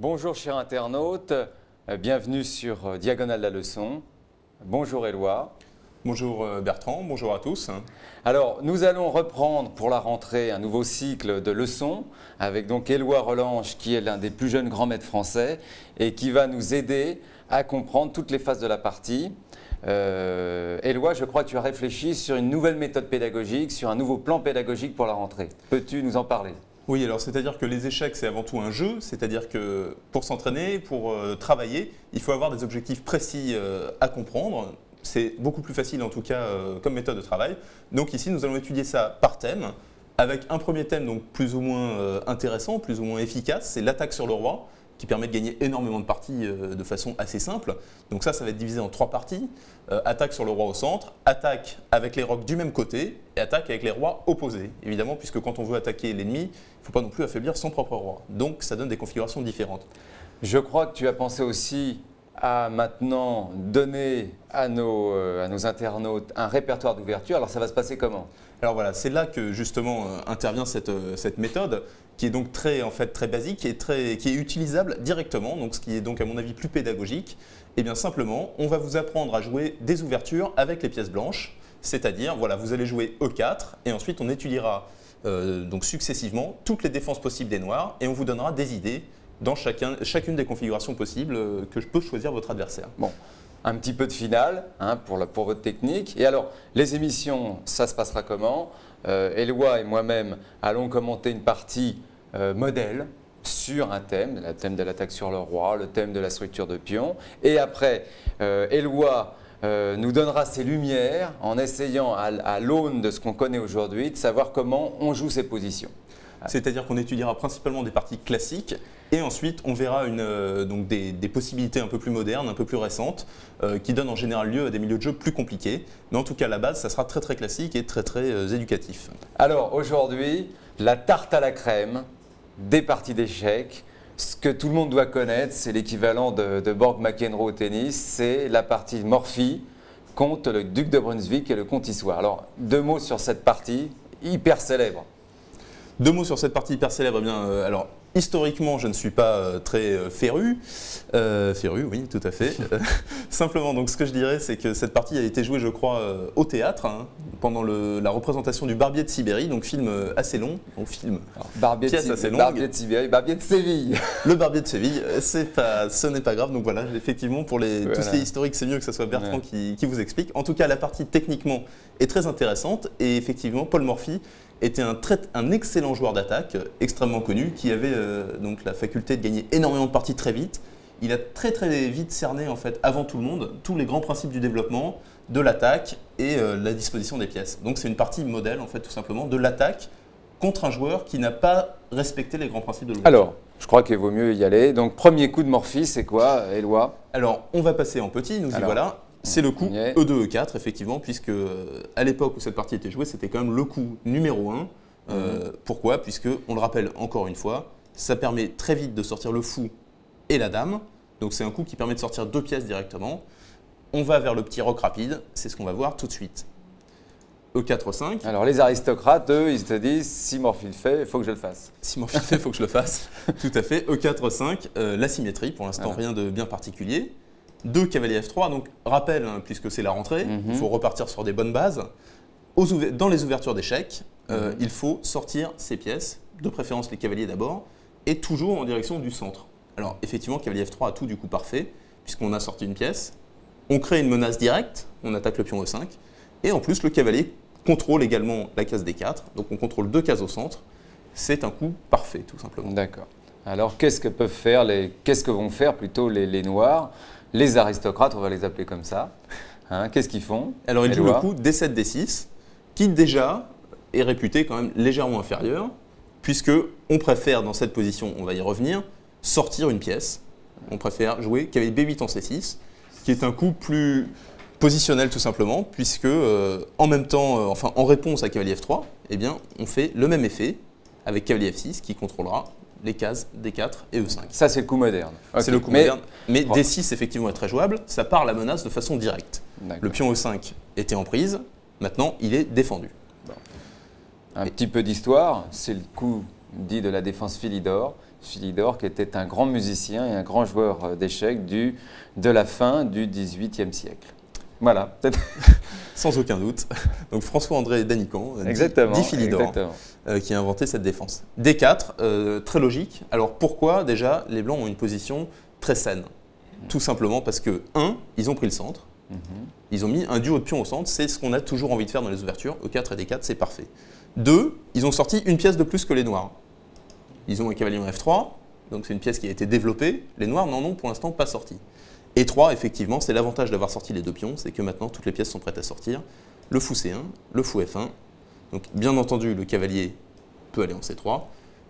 Bonjour chers internautes, bienvenue sur Diagonale de la leçon. Bonjour Éloi. Bonjour Bertrand, bonjour à tous. Alors nous allons reprendre pour la rentrée un nouveau cycle de leçons avec donc Éloi Relange qui est l'un des plus jeunes grands maîtres français et qui va nous aider à comprendre toutes les phases de la partie. Éloi, je crois que tu as réfléchi sur une nouvelle méthode pédagogique, sur un nouveau plan pédagogique pour la rentrée. Peux-tu nous en parler ? Oui, alors c'est-à-dire que les échecs, c'est avant tout un jeu, c'est-à-dire que pour s'entraîner, pour travailler, il faut avoir des objectifs précis à comprendre. C'est beaucoup plus facile en tout cas comme méthode de travail. Donc ici, nous allons étudier ça par thème, avec un premier thème donc plus ou moins intéressant, plus ou moins efficace, c'est l'attaque sur le roi, qui permet de gagner énormément de parties de façon assez simple. Donc ça va être divisé en 3 parties. Attaque sur le roi au centre, attaque avec les rocs du même côté et attaque avec les rois opposés. Évidemment, puisque quand on veut attaquer l'ennemi, il ne faut pas non plus affaiblir son propre roi. Donc ça donne des configurations différentes. Je crois que tu as pensé aussi à maintenant donner à nos internautes un répertoire d'ouverture. Alors ça va se passer comment ? Alors voilà, c'est là que justement intervient cette méthode qui est donc très basique et qui est utilisable directement, donc ce qui est donc à mon avis plus pédagogique. Et bien simplement, on va vous apprendre à jouer des ouvertures avec les pièces blanches, c'est-à-dire voilà, vous allez jouer E4 et ensuite on étudiera donc successivement toutes les défenses possibles des noirs et on vous donnera des idées dans chacune des configurations possibles que peut choisir votre adversaire. Bon. Un petit peu de finale pour votre technique. Et alors, les émissions, ça se passera comment ? Éloi et moi-même allons commenter une partie modèle sur un thème, le thème de l'attaque sur le roi, le thème de la structure de pion. Et après, Éloi nous donnera ses lumières en essayant, à l'aune de ce qu'on connaît aujourd'hui, de savoir comment on joue ces positions. C'est-à-dire qu'on étudiera principalement des parties classiques et ensuite on verra donc des possibilités un peu plus modernes, un peu plus récentes qui donnent en général lieu à des milieux de jeu plus compliqués. Mais en tout cas, à la base, ça sera très classique et très éducatif. Alors aujourd'hui, la tarte à la crème des parties d'échecs. Ce que tout le monde doit connaître, c'est l'équivalent de Borg-McEnroe au tennis, c'est la partie Morphy contre le duc de Brunswick et le comte Issoire. Alors 2 mots sur cette partie hyper célèbre. 2 mots sur cette partie hyper célèbre. Eh bien, alors, historiquement, je ne suis pas très féru. Féru, oui, tout à fait. Simplement, donc, ce que je dirais, c'est que cette partie a été jouée, je crois, au théâtre, pendant la représentation du Barbier de Sibérie, donc film assez long. Donc, pièce assez longue. Barbier de Sibérie, Barbier de Séville. Le Barbier de Séville, ce n'est pas grave. Donc voilà, effectivement, pour tout ce qui est historique, c'est mieux que ce soit Bertrand qui vous explique. En tout cas, la partie techniquement est très intéressante et effectivement, Paul Morphy était un excellent joueur d'attaque, extrêmement connu, qui avait donc la faculté de gagner énormément de parties très vite. Il a très vite cerné en fait, avant tout le monde, tous les grands principes du développement, de l'attaque et la disposition des pièces. Donc c'est une partie modèle en fait, tout simplement, de l'attaque contre un joueur qui n'a pas respecté les grands principes de l'ouverture. Alors, je crois qu'il vaut mieux y aller. Donc premier coup de Morphy, c'est quoi, Éloi ? Alors, on va passer en petit, y voilà. C'est le coup E2, E4, effectivement, puisque à l'époque où cette partie était jouée, c'était quand même le coup numéro 1. Pourquoi ? Puisque, on le rappelle encore une fois, ça permet très vite de sortir le fou et la dame. Donc c'est un coup qui permet de sortir 2 pièces directement. On va vers le petit roc rapide, c'est ce qu'on va voir tout de suite. E4, 5. Alors les aristocrates, eux, ils se disent, si Morphy le fait, il faut que je le fasse. Si Morphy le fait, il faut que je le fasse. Tout à fait. E4, 5, la symétrie, pour l'instant rien de bien particulier. 2 cavalier F3, donc rappel, puisque c'est la rentrée, il faut repartir sur des bonnes bases. Dans les ouvertures d'échecs, il faut sortir ces pièces, de préférence les cavaliers d'abord, et toujours en direction du centre. Alors effectivement, cavalier F3 a tout du coup parfait, puisqu'on a sorti une pièce, on crée une menace directe, on attaque le pion E5, et en plus le cavalier contrôle également la case D4, donc on contrôle 2 cases au centre, c'est un coup parfait tout simplement. D'accord. Alors qu'est-ce que vont faire plutôt les noirs ? Les aristocrates, on va les appeler comme ça. Qu'est-ce qu'ils font ? Alors ils jouent le coup D7, D6, qui déjà est réputé quand même légèrement inférieur, puisque on préfère dans cette position, on va y revenir, sortir une pièce. On préfère jouer cavalier B8 en C6, qui est un coup plus positionnel tout simplement, puisque en même temps, en réponse à cavalier F3, eh bien, on fait le même effet avec cavalier F6 qui contrôlera les cases D4 et E5. Ça, c'est le coup moderne. Okay. C'est le coup moderne. Mais D6, effectivement, est très jouable. Ça part la menace de façon directe. Le pion E5 était en prise. Maintenant, il est défendu. Bon. Un petit peu d'histoire. C'est le coup dit de la défense Philidor. Philidor qui était un grand musicien et un grand joueur d'échecs de la fin du XVIIIe siècle. Voilà. Sans aucun doute. Donc François-André Danican, dit Philidor, qui a inventé cette défense. D4, très logique. Alors pourquoi déjà les Blancs ont une position très saine? Tout simplement parce que, 1, ils ont pris le centre. Ils ont mis un duo de pions au centre, c'est ce qu'on a toujours envie de faire dans les ouvertures. E4 et D4, c'est parfait. 2, ils ont sorti une pièce de plus que les Noirs. Ils ont un cavalier en F3, donc c'est une pièce qui a été développée. Les Noirs n'en ont pour l'instant pas sorti. Et 3, effectivement, c'est l'avantage d'avoir sorti les 2 pions, c'est que maintenant toutes les pièces sont prêtes à sortir. Le fou C1, le fou F1. Donc bien entendu, le cavalier peut aller en C3,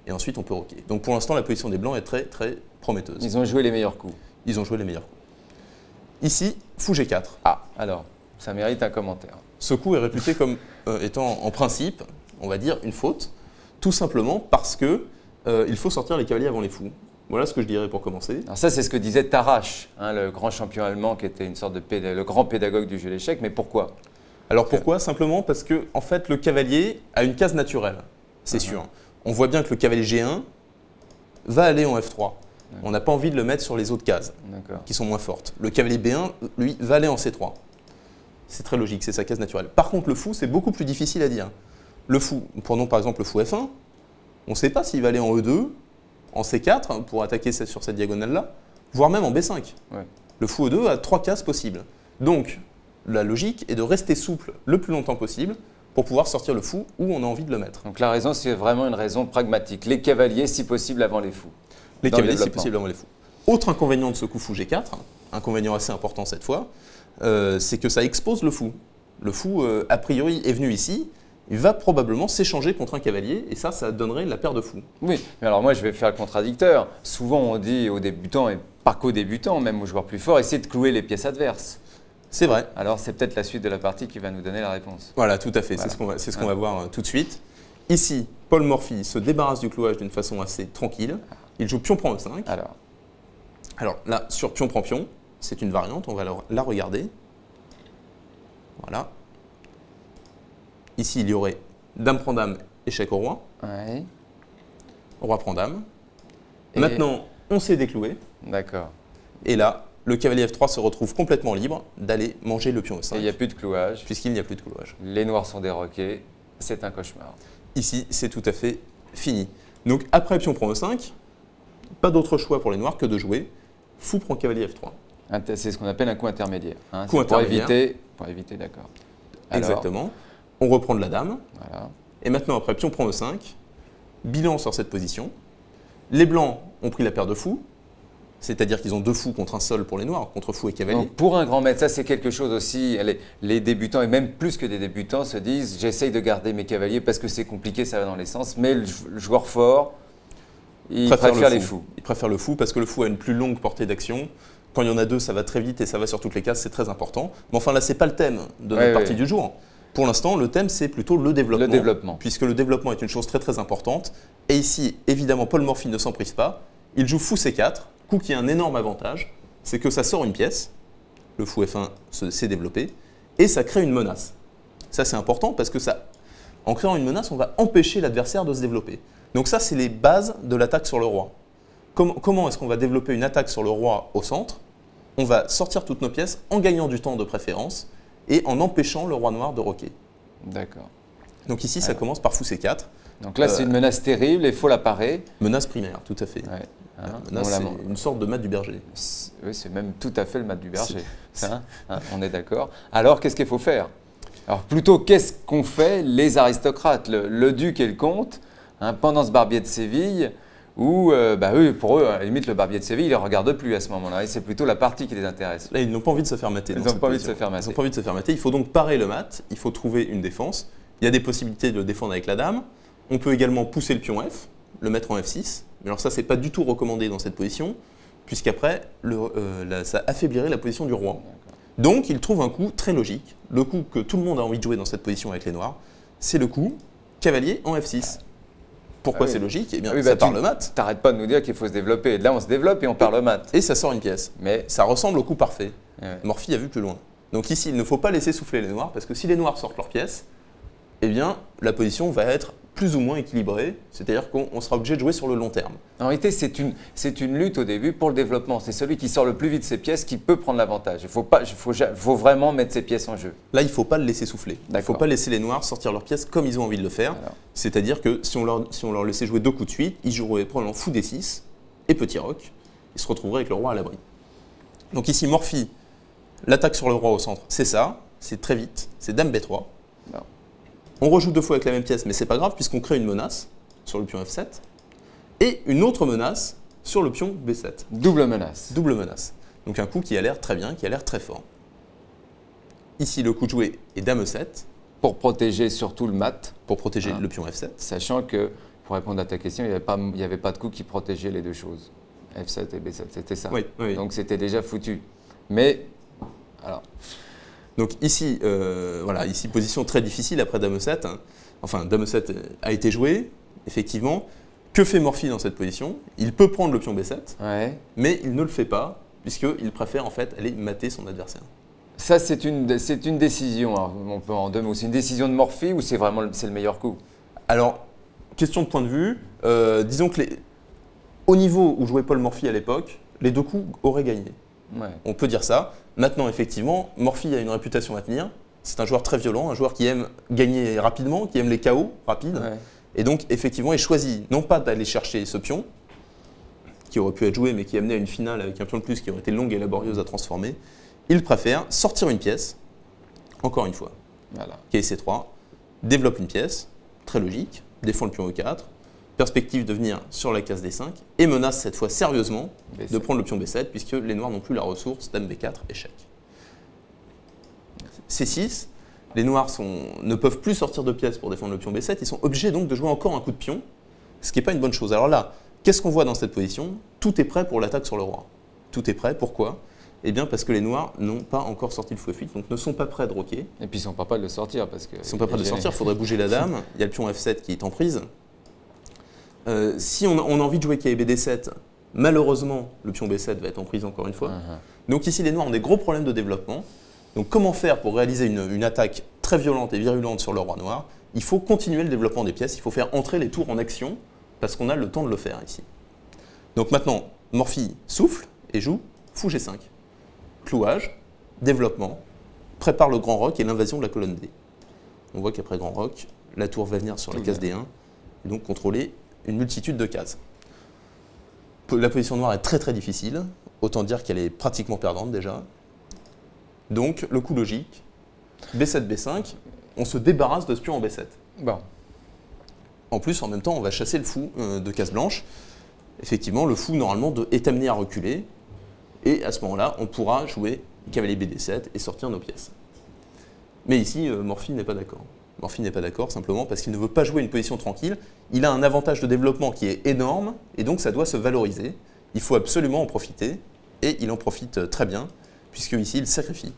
et ensuite on peut roquer. Donc pour l'instant, la position des Blancs est très très prometteuse. Ils ont joué les meilleurs coups. Ils ont joué les meilleurs coups. Ici, fou G4. Ah, alors, ça mérite un commentaire. Ce coup est réputé comme étant en principe, on va dire, une faute, tout simplement parce que il faut sortir les cavaliers avant les fous. Voilà ce que je dirais pour commencer. Alors ça, c'est ce que disait Tarrasch, hein, le grand champion allemand qui était une sorte de le grand pédagogue du jeu d'échecs. Mais pourquoi? Alors pourquoi? Simplement parce que en fait, le cavalier a une case naturelle, c'est sûr. On voit bien que le cavalier G1 va aller en F3. On n'a pas envie de le mettre sur les autres cases qui sont moins fortes. Le cavalier B1, lui, va aller en C3. C'est très logique, c'est sa case naturelle. Par contre, le fou, c'est beaucoup plus difficile à dire. Le fou, prenons par exemple le fou F1, on ne sait pas s'il va aller en E2, en C4 pour attaquer sur cette diagonale-là, voire même en B5. Ouais. Le fou E2 a 3 cases possibles. Donc, la logique est de rester souple le plus longtemps possible pour pouvoir sortir le fou où on a envie de le mettre. Donc la raison, c'est vraiment une raison pragmatique. Les cavaliers, si possible, avant les fous. Les cavaliers, si possible, avant les fous. Autre inconvénient de ce coup fou G4, inconvénient assez important cette fois, c'est que ça expose le fou. Le fou, a priori, est venu ici, il va probablement s'échanger contre un cavalier, et ça donnerait la paire de fous. Oui, mais alors moi je vais faire le contradicteur. Souvent on dit aux débutants, et pas qu'aux débutants, même aux joueurs plus forts, essayez de clouer les pièces adverses. C'est vrai. Alors c'est peut-être la suite de la partie qui va nous donner la réponse. Voilà, tout à fait, voilà. C'est ce qu'on va voir tout de suite. Ici, Paul Morphy se débarrasse du clouage d'une façon assez tranquille. Il joue pion prend E5. Alors là, sur pion prend pion, c'est une variante, on va la regarder. Voilà. Ici, il y aurait dame prend dame, échec au roi. Ouais. Roi prend dame. Et maintenant, on s'est décloué. D'accord. Et là, le cavalier F3 se retrouve complètement libre d'aller manger le pion E5. Et il n'y a plus de clouage. Puisqu'il n'y a plus de clouage. Les noirs sont déroqués, c'est un cauchemar. Ici, c'est tout à fait fini. Donc après pion prend E5, pas d'autre choix pour les noirs que de jouer fou prend cavalier F3. C'est ce qu'on appelle un coup intermédiaire. Hein. Coup intermédiaire. Pour éviter, d'accord. Exactement. On reprend de la dame. Voilà. Et maintenant, après pion prend E5, bilan sur cette position. Les blancs ont pris la paire de fous, c'est-à-dire qu'ils ont 2 fous contre un seul pour les noirs, contre fou et cavalier. Donc pour un grand maître, ça c'est quelque chose aussi, les débutants, et même plus que des débutants, se disent j'essaye de garder mes cavaliers parce que c'est compliqué, ça va dans les sens, mais le joueur fort, il préfère les fous. Il préfère le fou parce que le fou a une plus longue portée d'action. Quand il y en a 2, ça va très vite et ça va sur toutes les cases, c'est très important. Mais enfin là, ce n'est pas le thème de notre partie du jour. Pour l'instant, le thème, c'est plutôt le développement. Le développement. Puisque le développement est une chose très très importante. Et ici, évidemment, Paul Morphy ne s'en prive pas. Il joue fou C4, coup qui a un énorme avantage, c'est que ça sort une pièce, le fou F1 s'est développé, et ça crée une menace. Ça, c'est important parce que en créant une menace, on va empêcher l'adversaire de se développer. Donc ça, c'est les bases de l'attaque sur le roi. Comment est-ce qu'on va développer une attaque sur le roi au centre? On va sortir toutes nos pièces en gagnant du temps de préférence et en empêchant le roi noir de roquer. D'accord. Donc ici, ça commence par fou C4. Donc là, c'est une menace terrible et il faut la parer. Menace primaire, tout à fait. Ouais. Menace, c'est une sorte de mat du berger. Oui, c'est même tout à fait le mat du berger. On est d'accord. Alors, qu'est-ce qu'il faut faire? Alors, plutôt, qu'est-ce qu'ont fait les aristocrates, le duc et le comte, pendant ce Barbier de Séville, où, pour eux, à la limite, le Barbier de Séville, ils ne les regardent plus à ce moment-là. C'est plutôt la partie qui les intéresse. Là, ils n'ont pas envie de se faire mater. Ils n'ont pas envie de se faire mater. Ils n'ont pas envie de se faire mater. Il faut donc parer le mat. Il faut trouver une défense. Il y a des possibilités de le défendre avec la dame. On peut également pousser le pion F, le mettre en F6. Mais alors ça, ce n'est pas du tout recommandé dans cette position, puisqu'après, ça affaiblirait la position du roi. Donc, il trouve un coup très logique. Le coup que tout le monde a envie de jouer dans cette position avec les noirs, c'est le coup cavalier en F6. Pourquoi c'est logique? Eh bien, ça part le mat. T'arrêtes pas de nous dire qu'il faut se développer. Là, on se développe et on part le mat. Et ça sort une pièce. Mais ça ressemble au coup parfait. Morphy a vu plus loin. Donc ici, il ne faut pas laisser souffler les noirs, parce que si les noirs sortent leur pièce, eh bien, la position va être plus ou moins équilibré, c'est-à-dire qu'on sera obligé de jouer sur le long terme. En réalité, c'est une lutte au début pour le développement. C'est celui qui sort le plus vite ses pièces qui peut prendre l'avantage. Faut vraiment mettre ses pièces en jeu. Là, il ne faut pas le laisser souffler. Il ne faut pas laisser les noirs sortir leurs pièces comme ils ont envie de le faire. C'est-à-dire que si on leur laissait jouer 2 coups de suite, ils joueraient probablement fou D6 et petit roc. Ils se retrouveraient avec le roi à l'abri. Donc ici, Morphy, l'attaque sur le roi au centre, c'est ça. C'est très vite. C'est dame B3. Non. On rejoue 2 fois avec la même pièce, mais c'est pas grave puisqu'on crée une menace sur le pion F7 et une autre menace sur le pion B7. Double menace. Double menace. Donc un coup qui a l'air très bien, qui a l'air très fort. Ici, le coup de jouer est dame E7. Pour protéger surtout le mat. Pour protéger le pion F7. Sachant que, pour répondre à ta question, il n'y avait pas de coup qui protégeait les deux choses. F7 et B7, c'était ça. Oui. Donc c'était déjà foutu. Mais, alors... Donc ici, ici, position très difficile après dame E7. Enfin, dame E7 a été joué, effectivement. Que fait Morphy dans cette position? Il peut prendre le pion B7, mais il ne le fait pas, puisqu'il préfère en fait aller mater son adversaire. Ça, c'est une décision, alors, on peut en 2 mots, c'est une décision de Morphy ou c'est le meilleur coup? Alors, question de point de vue, disons que au niveau où jouait Paul Morphy à l'époque, les 2 coups auraient gagné. On peut dire ça. Maintenant, effectivement, Morphy a une réputation à tenir. C'est un joueur très violent, un joueur qui aime gagner rapidement, qui aime les KO rapides. Et donc, effectivement, il choisit non pas d'aller chercher ce pion, qui aurait pu être joué, mais qui amenait à une finale avec un pion de plus qui aurait été longue et laborieuse à transformer. Il préfère sortir une pièce, encore une fois, qui est C3, développe une pièce, très logique, défend le pion E4, perspective de venir sur la case D5 et menace cette fois sérieusement de prendre le pion B7 puisque les noirs n'ont plus la ressource, dame B4, échec. C6, les noirs ne peuvent plus sortir de pièces pour défendre le pion B7, ils sont obligés donc de jouer encore un coup de pion, ce qui n'est pas une bonne chose. Alors là, qu'est-ce qu'on voit dans cette position? Tout est prêt pour l'attaque sur le roi. Tout est prêt, pourquoi? Eh bien parce que les noirs n'ont pas encore sorti le fou F8, donc ne sont pas prêts de roquer. Et puis ils ne sont pas prêts de le sortir parce que... Ils ne sont pas prêts de le sortir, il faudrait bouger la dame, il y a le pion F7 qui est en prise. Si on a envie de jouer KB D7, malheureusement, le pion B7 va être en prise encore une fois. Donc ici, les noirs ont des gros problèmes de développement. Donc comment faire pour réaliser une attaque très violente et virulente sur le roi noir? Il faut continuer le développement des pièces, il faut faire entrer les tours en action, parce qu'on a le temps de le faire ici. Donc maintenant, Morphy souffle et joue fou G5. Clouage, développement, prépare le grand roc et l'invasion de la colonne D. On voit qu'après grand roc, la tour va venir sur la case D1, et donc contrôler une multitude de cases. La position noire est très très difficile, autant dire qu'elle est pratiquement perdante déjà. Donc le coup logique, B7, B5, on se débarrasse de ce pion en B7. Bon. En plus, en même temps, on va chasser le fou de case blanche. Effectivement, le fou normalement est amené à reculer, et à ce moment-là, on pourra jouer cavalier BD7 et sortir nos pièces. Mais ici, Morphy n'est pas d'accord. Morphy n'est pas d'accord simplement parce qu'il ne veut pas jouer une position tranquille. Il a un avantage de développement qui est énorme et donc ça doit se valoriser. Il faut absolument en profiter et il en profite très bien puisque ici il sacrifie.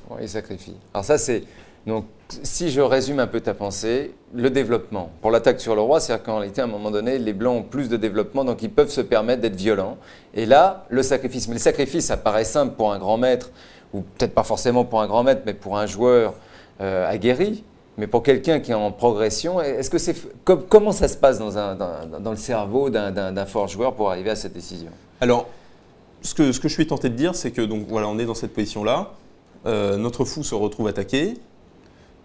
Oui, il sacrifie. Alors ça c'est... Donc si je résume un peu ta pensée, le développement. Pour l'attaque sur le roi, c'est-à-dire qu'en réalité à un moment donné, les blancs ont plus de développement donc ils peuvent se permettre d'être violents. Et là, le sacrifice. Mais le sacrifice, ça paraît simple pour un grand maître ou peut-être pas forcément pour un grand maître, mais pour un joueur aguerri. Mais pour quelqu'un qui est en progression, est-ce que comment ça se passe dans le cerveau d'un fort joueur pour arriver à cette décision? Alors, ce que je suis tenté de dire, c'est que donc, voilà, on est dans cette position-là, notre fou se retrouve attaqué,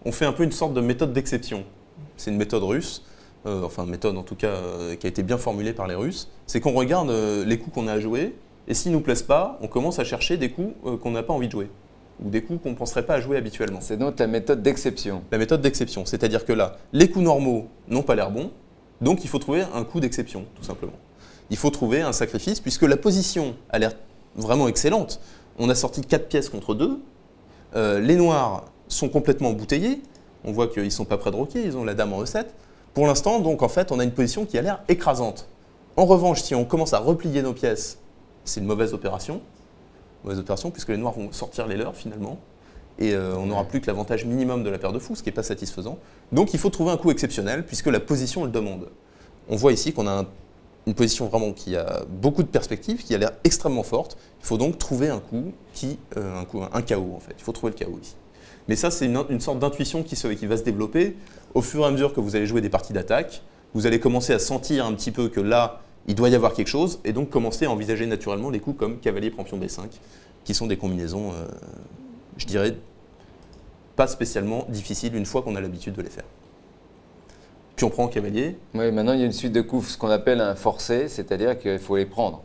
on fait un peu une sorte de méthode d'exception. C'est une méthode russe, enfin une méthode en tout cas qui a été bien formulée par les Russes, c'est qu'on regarde les coups qu'on a à jouer, et s'ils ne nous plaisent pas, on commence à chercher des coups qu'on n'a pas envie de jouer. Ou des coups qu'on ne penserait pas à jouer habituellement. C'est donc la méthode d'exception. La méthode d'exception, c'est-à-dire que là, les coups normaux n'ont pas l'air bons, donc il faut trouver un coup d'exception, tout simplement. Il faut trouver un sacrifice, puisque la position a l'air vraiment excellente. On a sorti 4 pièces contre 2, les noirs sont complètement embouteillés, on voit qu'ils ne sont pas prêts de roquer, ils ont la dame en E7. Pour l'instant, donc en fait, on a une position qui a l'air écrasante. En revanche, si on commence à replier nos pièces, c'est une mauvaise opération. Mauvaise opération, puisque les noirs vont sortir les leurs finalement, et on n'aura plus que l'avantage minimum de la paire de fous, ce qui n'est pas satisfaisant. Donc il faut trouver un coup exceptionnel, puisque la position le demande. On voit ici qu'on a une position vraiment qui a beaucoup de perspectives, qui a l'air extrêmement forte. Il faut donc trouver un coup un chaos en fait. Il faut trouver le chaos ici. Mais ça, c'est une sorte d'intuition qui va se développer Au fur et à mesure que vous allez jouer des parties d'attaque, vous allez commencer à sentir un petit peu que là, il doit y avoir quelque chose, et donc commencer à envisager naturellement des coups comme cavalier prend pion B5, qui sont des combinaisons, je dirais, pas spécialement difficiles une fois qu'on a l'habitude de les faire. Pion prend cavalier. Oui, maintenant il y a une suite de coups, ce qu'on appelle un forcé, c'est-à-dire qu'il faut les prendre.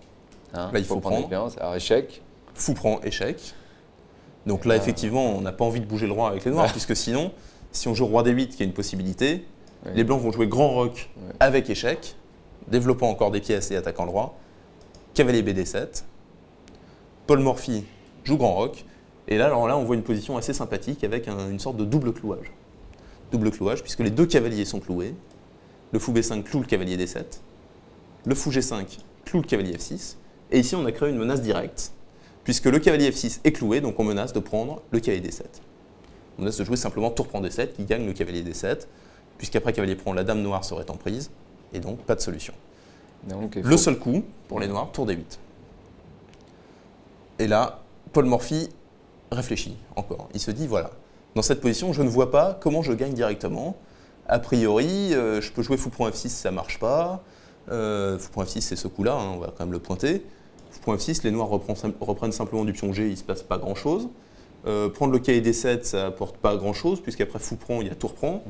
Là, il faut prendre. Alors échec. Fou prend échec. Donc là, effectivement, on n'a pas envie de bouger le roi avec les noirs, puisque sinon, si on joue roi D8, qui est une possibilité, les blancs vont jouer grand roc avec échec, développant encore des pièces et attaquant le roi. Cavalier BD7. Paul Morphy joue grand roc. Et là, alors là, on voit une position assez sympathique avec une sorte de double clouage. Double clouage, puisque les deux cavaliers sont cloués. Le fou B5 cloue le cavalier D7. Le fou G5 cloue le cavalier F6. Et ici, on a créé une menace directe, puisque le cavalier F6 est cloué, donc on menace de prendre le cavalier D7. On menace de jouer simplement tour prend D7, qui gagne le cavalier D7, puisqu'après cavalier prend, la dame noire serait en prise, et donc pas de solution. Donc, le seul coup, pour les noirs, tour D8. Et là, Paul Morphy réfléchit encore. Il se dit, voilà, dans cette position, je ne vois pas comment je gagne directement. A priori, je peux jouer fou prend F6, ça ne marche pas. Fou prend F6, c'est ce coup-là, hein, on va quand même le pointer. Fou prend F6, les noirs reprennent simplement du pion G, il ne se passe pas grand-chose. Prendre le cavalier D7, ça n'apporte pas grand-chose, puisqu'après fou prend, il y a tour prend.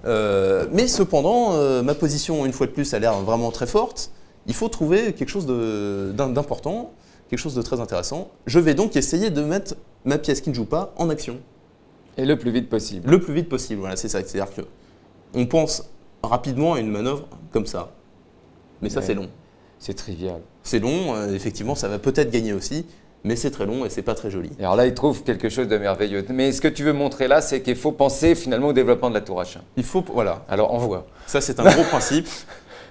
Mais cependant, ma position, une fois de plus, a l'air vraiment très forte. Il faut trouver quelque chose d'important, quelque chose de très intéressant. Je vais donc essayer de mettre ma pièce qui ne joue pas en action. Et le plus vite possible. Le plus vite possible, voilà, c'est ça. C'est-à-dire qu'on pense rapidement à une manœuvre comme ça. Mais ça, c'est long. C'est trivial. C'est long, effectivement, ça va peut-être gagner aussi, mais c'est très long et c'est pas très joli. Et alors là, il trouve quelque chose de merveilleux. Mais ce que tu veux montrer là, c'est qu'il faut penser finalement au développement de la tour H1. Il faut, voilà. Alors, on voit. Ça, c'est un gros principe.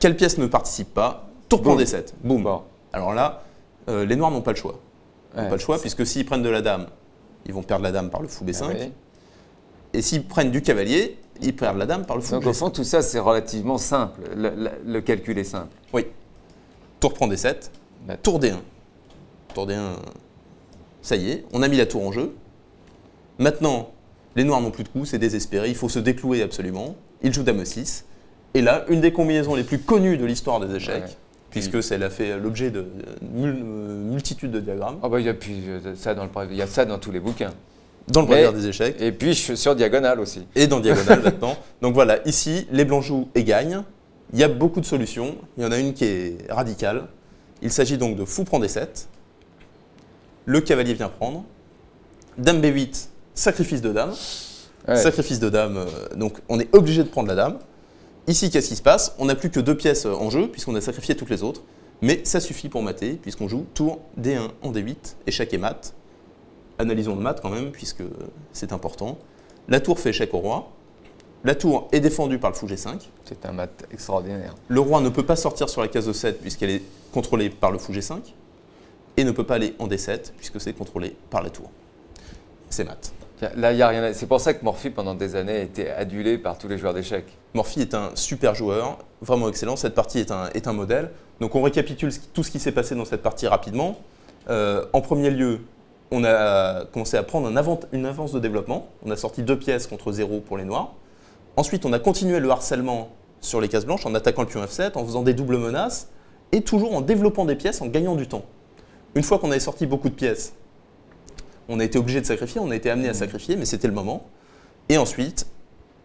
Quelle pièce ne participe pas? Tour prend D7. Boum. Bon. Alors là, les noirs n'ont pas le choix. Ils n'ont pas le choix, puisque s'ils prennent de la dame, ils vont perdre la dame par le fou B5. Ah oui. Et s'ils prennent du cavalier, ils perdent la dame par le fou B5. Donc au fond, tout ça, c'est relativement simple. Le calcul est simple. Oui. Tour prend D7, tour D1. Tour D1, ça y est, on a mis la tour en jeu. Maintenant, les noirs n'ont plus de coups, c'est désespéré, il faut se déclouer absolument. Ils jouent dame E6. Et là, une des combinaisons les plus connues de l'histoire des échecs, puisque elle a fait l'objet de multitude de diagrammes. Ah bah, il y a ça il y a ça dans tous les bouquins. Dans le bréviaire des échecs. Et puis sur diagonale aussi. Et dans diagonale maintenant. Donc voilà, ici, les blancs jouent et gagnent. Il y a beaucoup de solutions. Il y en a une qui est radicale. Il s'agit donc de fou prend D7. Le cavalier vient prendre. Dame B8, sacrifice de dame. Ouais. Sacrifice de dame, donc on est obligé de prendre la dame. Ici, qu'est-ce qui se passe? On n'a plus que 2 pièces en jeu, puisqu'on a sacrifié toutes les autres. Mais ça suffit pour mater, puisqu'on joue tour D1 en D8, échec et mat. Analysons le mat quand même, puisque c'est important. La tour fait échec au roi. La tour est défendue par le fou G5. C'est un mat extraordinaire. Le roi ne peut pas sortir sur la case de 7, puisqu'elle est contrôlée par le fou G5. Et ne peut pas aller en D7, puisque c'est contrôlé par la tour. C'est mat. Là, il n'y a rien. C'est pour ça que Morphy, pendant des années, a été adulé par tous les joueurs d'échecs. Morphy est un super joueur, vraiment excellent. Cette partie est un modèle. Donc on récapitule tout ce qui s'est passé dans cette partie rapidement. En premier lieu, on a commencé à prendre une avance de développement. On a sorti 2 pièces contre 0 pour les noirs. Ensuite, on a continué le harcèlement sur les cases blanches en attaquant le pion F7, en faisant des doubles menaces et toujours en développant des pièces, en gagnant du temps. Une fois qu'on avait sorti beaucoup de pièces, on a été obligé de sacrifier, on a été amené à sacrifier, mais c'était le moment. Et ensuite,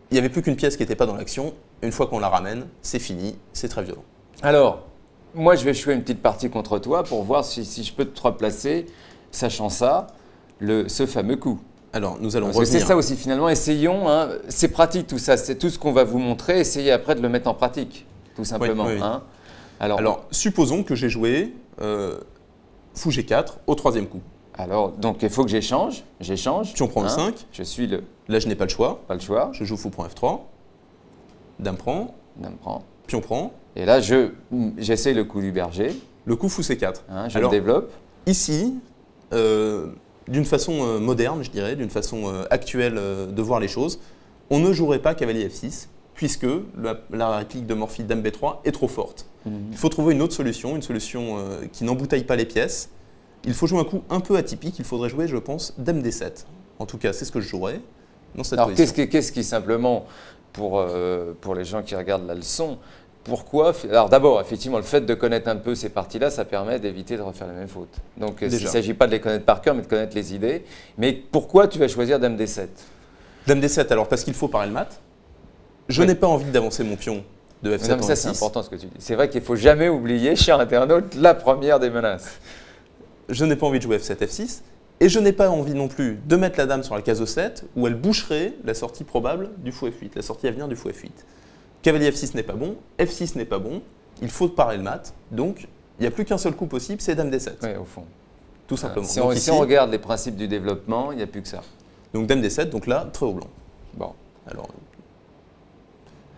il n'y avait plus qu'une pièce qui n'était pas dans l'action. Une fois qu'on la ramène, c'est fini, c'est très violent. Alors, moi, je vais jouer une petite partie contre toi pour voir si je peux te replacer, sachant ça, ce fameux coup. Alors, nous allons revenir. C'est ça aussi, finalement, essayons, hein, c'est pratique tout ça, c'est tout ce qu'on va vous montrer, essayez après de le mettre en pratique, tout simplement. Oui, oui. Hein. Alors, supposons que j'ai joué fou G4 au 3e coup. Alors, donc, il faut que j'échange. Pion prend le 5. Je suis le... Là, je n'ai pas le choix. Pas le choix. Je joue fou prend F3. Dame prend. Dame prend. Pion prend. Et là, j'essaye le coup du berger. Le coup fou C4. Hein, je le développe. Ici, d'une façon moderne, je dirais, d'une façon actuelle de voir les choses, on ne jouerait pas cavalier F6, puisque la réplique de Morphy Dame B3 est trop forte. Il faut trouver une autre solution, une solution qui n'embouteille pas les pièces. Il faut jouer un coup un peu atypique, il faudrait jouer, je pense, Dame D7. En tout cas, c'est ce que je jouerais dans cette position. Alors, qu'est-ce qui simplement pour les gens qui regardent la leçon. Pourquoi? Alors d'abord, effectivement, le fait de connaître un peu ces parties-là, ça permet d'éviter de refaire les mêmes fautes. Donc il ne s'agit pas de les connaître par cœur, mais de connaître les idées. Mais pourquoi tu vas choisir Dame D7? Dame D7, alors parce qu'il faut parer le mat. Je n'ai pas envie d'avancer mon pion de F7 en ça, F6. c'est important ce que tu dis. C'est vrai qu'il ne faut jamais oublier, cher internaute, la première des menaces. Je n'ai pas envie de jouer F7, F6. Et je n'ai pas envie non plus de mettre la dame sur la case E7 où elle boucherait la sortie probable du fou F8, la sortie à venir du fou F8. Cavalier F6 n'est pas bon, F6 n'est pas bon, il faut parer le mat, donc il n'y a plus qu'un seul coup possible, c'est Dame D7. Oui, au fond. Tout simplement. Si on regarde les principes du développement, il n'y a plus que ça. Donc Dame D7, donc là, très haut blanc. Bon. Alors,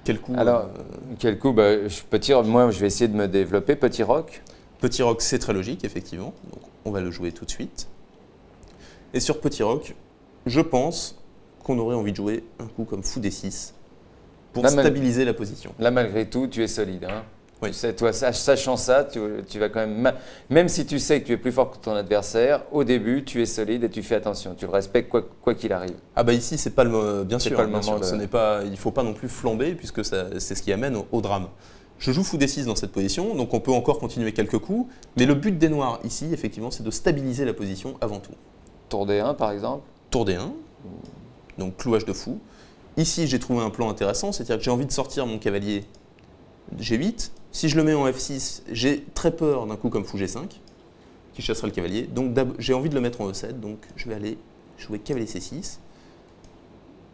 quel coup Quel coup moi, je vais essayer de me développer. Petit roc. Petit roc, c'est très logique, effectivement. Donc, on va le jouer tout de suite. Et sur petit roc, je pense qu'on aurait envie de jouer un coup comme fou D6 pour stabiliser la position. Là, malgré tout, tu es solide. Hein, oui. Tu sais, toi, sachant ça, tu vas quand même si tu sais que tu es plus fort que ton adversaire, au début, tu es solide et tu fais attention. Tu le respectes quoi qu'il arrive. Ah bah ici, c'est pas le bien sûr. Pas le moment Ce n'est pas, il ne faut pas non plus flamber puisque c'est ce qui amène au drame. Je joue fou D6 dans cette position, donc on peut encore continuer quelques coups. Mais le but des noirs ici, effectivement, c'est de stabiliser la position avant tout. Tour D1, par exemple. Tour D1, donc clouage de fou. Ici, j'ai trouvé un plan intéressant, c'est-à-dire que j'ai envie de sortir mon cavalier G8. Si je le mets en F6, j'ai très peur d'un coup comme fou G5, qui chassera le cavalier. Donc j'ai envie de le mettre en E7, donc je vais aller jouer cavalier C6.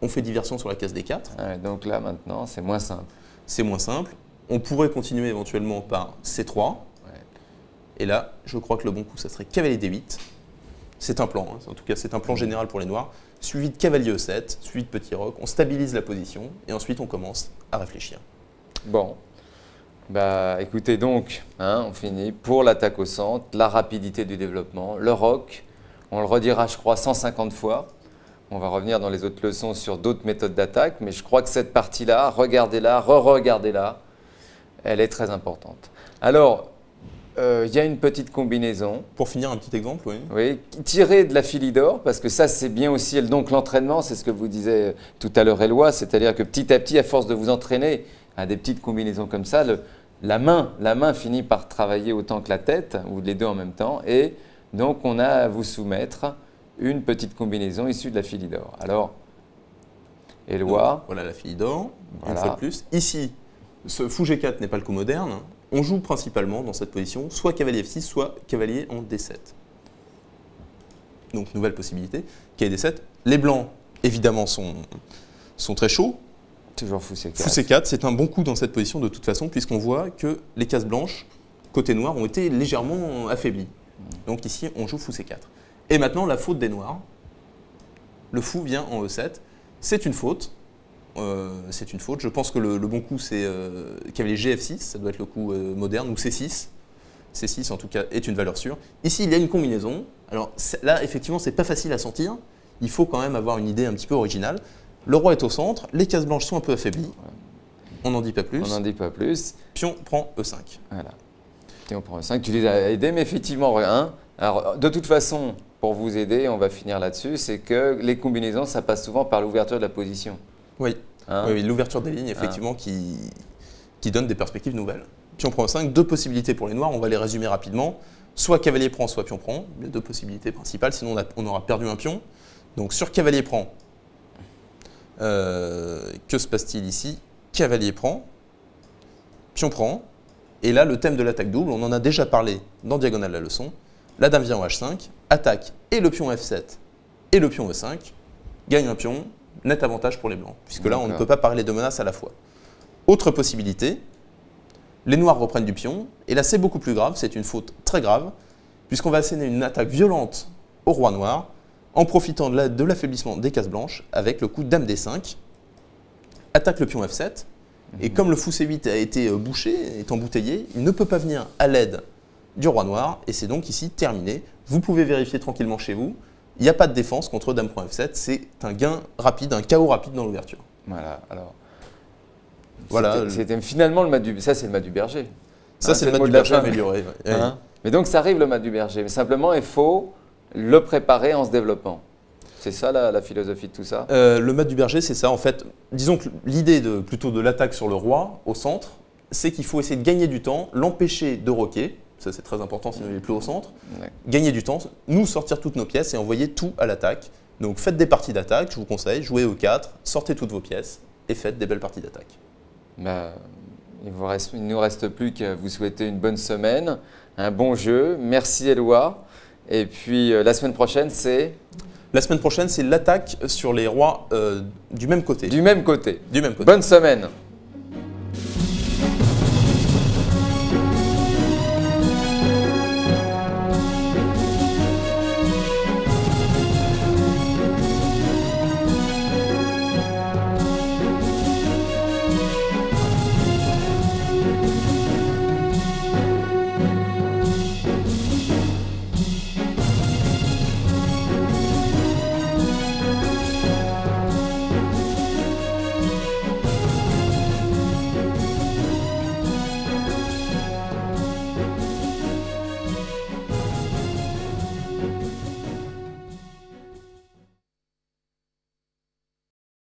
On fait diversion sur la case D4. Ouais, donc là, maintenant, c'est moins simple. C'est moins simple. On pourrait continuer éventuellement par C3. Ouais. Et là, je crois que le bon coup, ça serait cavalier D8. C'est un plan, hein. En tout cas, c'est un plan général pour les noirs. Suivi de cavalier E7, suivi de petit roc. On stabilise la position et ensuite on commence à réfléchir. Bon. Bah, écoutez donc, hein, on finit pour l'attaque au centre, la rapidité du développement, le roc. On le redira, je crois, 150 fois. On va revenir dans les autres leçons sur d'autres méthodes d'attaque, mais je crois que cette partie-là, regardez-la, re-regardez-la, elle est très importante. Alors, il y a une petite combinaison. Pour finir, un petit exemple, oui. Oui, tirée de la Philidor, parce que ça, c'est bien aussi donc l'entraînement, c'est ce que vous disiez tout à l'heure, Éloi, c'est-à-dire que petit à petit, à force de vous entraîner à des petites combinaisons comme ça, la main finit par travailler autant que la tête, ou les deux en même temps, et donc on a à vous soumettre une petite combinaison issue de la Philidor. Alors, Éloi. Voilà la Philidor, voilà. Une fois de plus. Ici, ce fou G4 n'est pas le coup moderne. On joue principalement dans cette position, soit cavalier F6, soit cavalier en D7. Donc, nouvelle possibilité, cavalier D7. Les blancs, évidemment, sont très chauds. Toujours fou C4. Fou C4, c'est un bon coup dans cette position de toute façon, puisqu'on voit que les cases blanches, côté noir, ont été légèrement affaiblies. Donc ici, on joue fou C4. Et maintenant, la faute des noirs. Le fou vient en E7. C'est une faute. Je pense que le bon coup, c'est cavalier GF6, ça doit être le coup moderne, ou C6. C6, en tout cas, est une valeur sûre. Ici, il y a une combinaison. Alors là, effectivement, c'est pas facile à sentir. Il faut quand même avoir une idée un petit peu originale. Le roi est au centre, les cases blanches sont un peu affaiblies. On n'en dit pas plus. On n'en dit pas plus. Pion prend E5. Voilà. Pion prend E5. Tu les as aidés, mais effectivement, rien. Alors, de toute façon, pour vous aider, on va finir là-dessus, c'est que les combinaisons, ça passe souvent par l'ouverture de la position. Oui, hein, oui, l'ouverture des lignes, effectivement, qui donne des perspectives nouvelles. Pion prend E5, deux possibilités pour les noirs, on va les résumer rapidement. Soit cavalier prend, soit pion prend, les deux possibilités principales, sinon on aura perdu un pion. Donc sur cavalier prend, que se passe-t-il ici? Cavalier prend, pion prend, et là le thème de l'attaque double, on en a déjà parlé dans Diagonale la leçon. La dame vient en H5, attaque et le pion F7 et le pion E5, gagne un pion, net avantage pour les blancs, puisque là on ne peut pas parler de menaces à la fois. Autre possibilité, les noirs reprennent du pion, et là c'est beaucoup plus grave, c'est une faute très grave, puisqu'on va asséner une attaque violente au roi noir, en profitant de l'affaiblissement des cases blanches, avec le coup dame D5, attaque le pion F7, et comme le fou C8 a été bouché, est embouteillé, il ne peut pas venir à l'aide du roi noir, et c'est donc ici terminé. Vous pouvez vérifier tranquillement chez vous, il n'y a pas de défense contre dame F7, c'est un gain rapide, un chaos rapide dans l'ouverture. Voilà, alors. Voilà. C'était finalement le mat du... Ça, c'est le mat du berger. Ça, c'est le mat du berger amélioré. Ouais. Hein, mais donc, ça arrive le mat du berger. Mais simplement, il faut le préparer en se développant. C'est ça la philosophie de tout ça? Le maître du berger, c'est ça en fait. Disons que l'idée plutôt de l'attaque sur le roi au centre, c'est qu'il faut essayer de gagner du temps, l'empêcher de roquer, ça c'est très important sinon il n'est plus au centre, gagner du temps, nous sortir toutes nos pièces et envoyer tout à l'attaque. Donc faites des parties d'attaque, je vous conseille, jouez au 4, sortez toutes vos pièces et faites des belles parties d'attaque. Bah, il ne nous reste plus qu'à vous souhaiter une bonne semaine, un bon jeu. Merci Éloi. Et puis la semaine prochaine, c'est… La semaine prochaine, c'est l'attaque sur les rois du même côté. Du même côté. Du même côté. Bonne semaine.